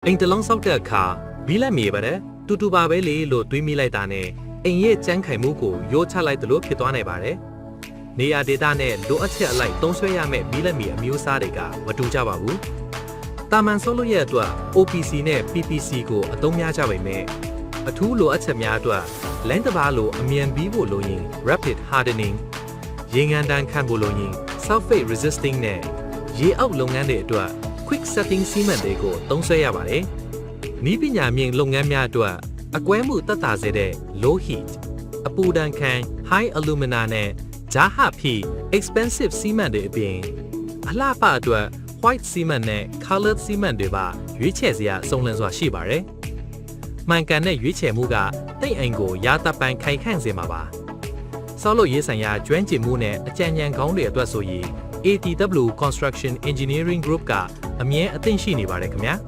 အိမ်တလုံးဆောက်တဲ့အခါဘီလက်မြေပါတယ်တူတူပါပဲလေလို့တွေးမိလိုက်တာနဲ့အိမ်ရဲ့ကြမ်းခိုင်မှုကိုရိုးချလိုက်သလိုဖြစ်သွားနိုင်ပါတယ်နေရာဒေသနဲ့လိုအပ်ချက်အလိုက်သုံးစွဲရမယ့်ဘီလက်မြေအမျိုးအစားတွေကမတူကြပါဘူးတာမန်ဆောလို့ရဲ့အတွက် OPC နဲ့ PPC ကိုအသုံးများကြပေမဲ့အထူးလိုအပ်ချက်များအတွက်လမ်းတစ်ပါးလိုအမြန်ပြီးဖို့လိုရင် rapid hardening ရေငန်တန်းခံဖို့လိုရင် sulfate resisting နဲ့ရေအောက်လုပ်ငန်းတွေအတွက် quick setting cement တွေကိုသုံးစွဲရပါတယ်။ဤပညာမြင့်လုပ်ငန်းများအတွက်အကွဲမှုသက်သာစေတဲ့ low heat အပူဒဏ်ခံ high alumina နဲ့ဂျာဟဖိ expensive cement တွေအပြင်အလှပအတွက် white cement နဲ့ colored cement တွေပါရွေးချယ်စရာစုံလင်စွာရှိပါတယ်။မှန်ကန်တဲ့ရွေးချယ်မှုကတိတ်အိမ်ကိုရာတပ်ပန်ခိုင်ခန့်စေမှာပါ။ဆောက်လုပ်ရေးဆိုင်ရာကျွမ်းကျင်မှုနဲ့အကြံဉာဏ်ကောင်းတွေအတွက်ဆိုရင်ATW Construction Engineering Group ကအမြဲအသင့်ရှိနေပါတယ်ခင်ဗျာ။